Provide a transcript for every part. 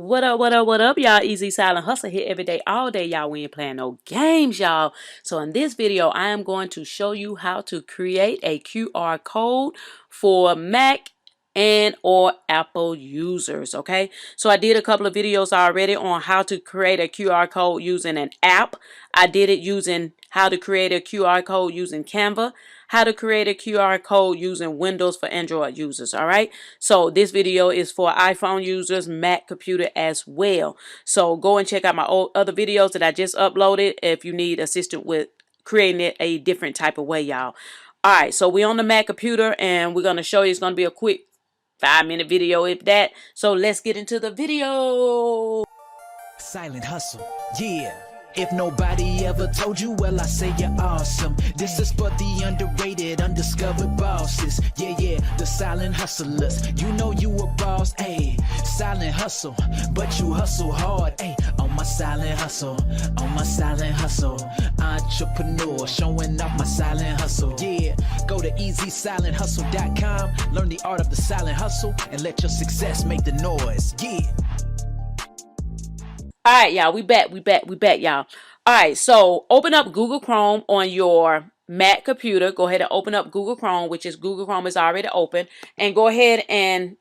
What up, what up, what up, y'all? Easy Silent Hustle here every day, all day, y'all. We ain't playing no games, y'all. So in this video, I am going to show you how to create a QR code for Mac and or Apple users, okay? So I did a couple of videos already on how to create a QR code using an app. I did it using how to create a QR code using Canva, how to create a QR code using Windows for Android users, all right? So this video is for iPhone users, Mac computer as well. So go and check out my other videos that I just uploaded if you need assistance with creating it a different type of way, y'all. All right, so we're on the Mac computer and we're going to show you. It's going to be a quick 5-minute video, if that. So let's get into the video. Silent hustle, yeah. If nobody ever told you, well, I say you're awesome. This is for the underrated, undiscovered bosses. Yeah, the silent hustlers. You know you a boss, ayy. Silent hustle, but you hustle hard, ayy. On my silent hustle, on my silent hustle. Entrepreneur, showing off my silent hustle. Yeah, go to ezsilenthustle.com. Learn the art of the silent hustle and let your success make the noise. Yeah. All right, y'all, we back, y'all. All right, so open up Google Chrome on your Mac computer. Go ahead and open up Google Chrome, which is Google Chrome is already open. And go ahead and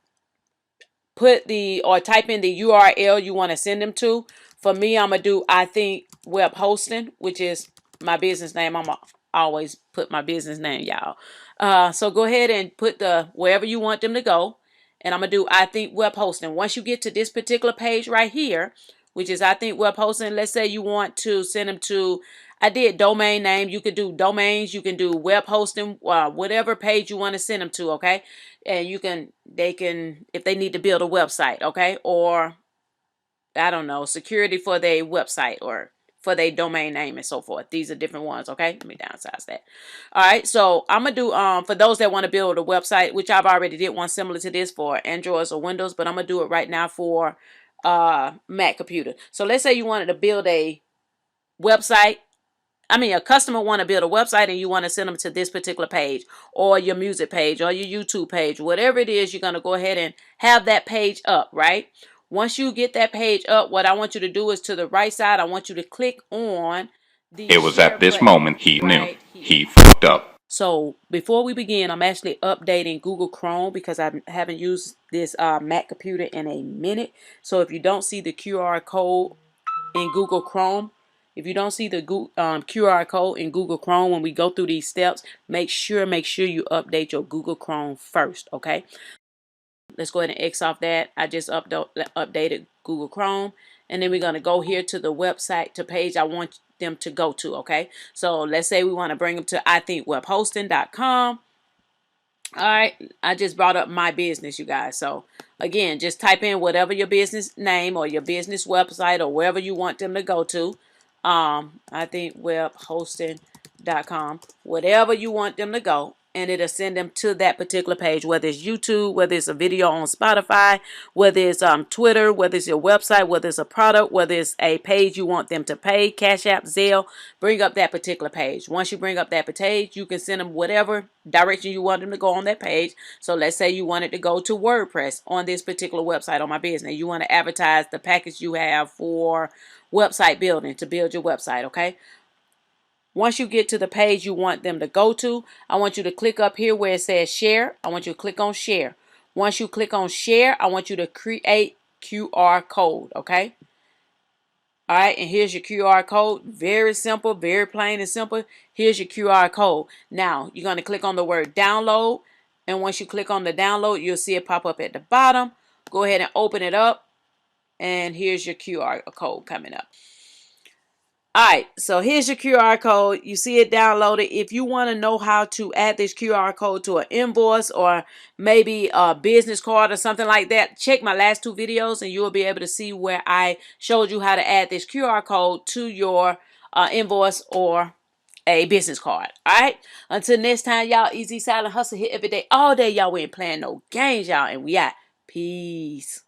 type in the URL you want to send them to. For me, I'm going to do, I think, web hosting, which is my business name. I'm going to always put my business name, y'all. So go ahead and put wherever you want them to go. And I'm going to do, I think, web hosting. Once you get to this particular page right here, which is I think web hosting. Let's say you want to send them to, I did domain name. You could do domains. You can do web hosting, whatever page you want to send them to, okay? And they can, if they need to build a website, okay? Or, I don't know, security for their website or for their domain name and so forth. These are different ones, okay? Let me downsize that. All right, so I'm going to do, for those that want to build a website, which I've already did one similar to this for Androids or Windows, but I'm going to do it right now for Mac computer. So let's say you wanted to build a website. A customer want to build a website and you want to send them to this particular page or your music page or your YouTube page, whatever it is, you're going to go ahead and have that page up, right? Once you get that page up, what I want you to do is to the right side, I want you to click on the It was at this button. moment he knew Right he fucked up. So before we begin, I'm actually updating Google Chrome because I haven't used this Mac computer in a minute. So if you don't see the QR code in Google Chrome, if you don't see the QR code in Google Chrome when we go through these steps, make sure you update your Google Chrome first, okay? Let's go ahead and X off that. I just updated Google Chrome. And then we're going to go here to the website, to page I want them to go to, okay? So let's say we want to bring them to ithinkwebhosting.com. All right, I just brought up my business, you guys. So again, just type in whatever your business name or your business website or wherever you want them to go to. ithinkwebhosting.com, whatever you want them to go. And it'll send them to that particular page, whether it's YouTube, whether it's a video on Spotify, whether it's Twitter, whether it's your website, whether it's a product, whether it's a page you want them to pay, Cash App, Zelle, bring up that particular page. Once you bring up that page, you can send them whatever direction you want them to go on that page. So let's say you wanted to go to WordPress on this particular website on my business. You want to advertise the package you have for website building to build your website, okay? Once you get to the page you want them to go to, I want you to click up here where it says share. I want you to click on share. Once you click on share, I want you to create QR code, okay? All right, and here's your QR code. Very simple, very plain and simple. Here's your QR code. Now, you're going to click on the word download. And once you click on the download, you'll see it pop up at the bottom. Go ahead and open it up. And here's your QR code coming up. All right, so here's your QR code. You see it downloaded. If you want to know how to add this QR code to an invoice or maybe a business card or something like that, check my last 2 videos and you'll be able to see where I showed you how to add this QR code to your invoice or a business card. All right, until next time, y'all, Easy Silent Hustle here every day, all day, y'all. We ain't playing no games, y'all, and we out. Peace.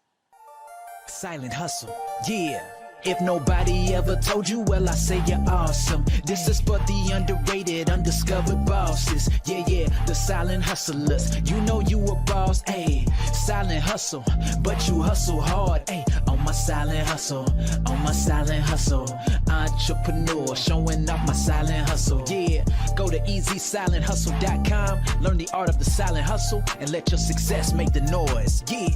Silent hustle, yeah. If nobody ever told you, well, I say you're awesome. This is for the underrated, undiscovered bosses. Yeah, the silent hustlers. You know you a boss, ayy. Silent hustle, but you hustle hard, ayy. On my my silent hustle, on my silent hustle. Entrepreneur, showing off my silent hustle. Yeah, go to ezsilenthustle.com, learn the art of the silent hustle, and let your success make the noise. Yeah.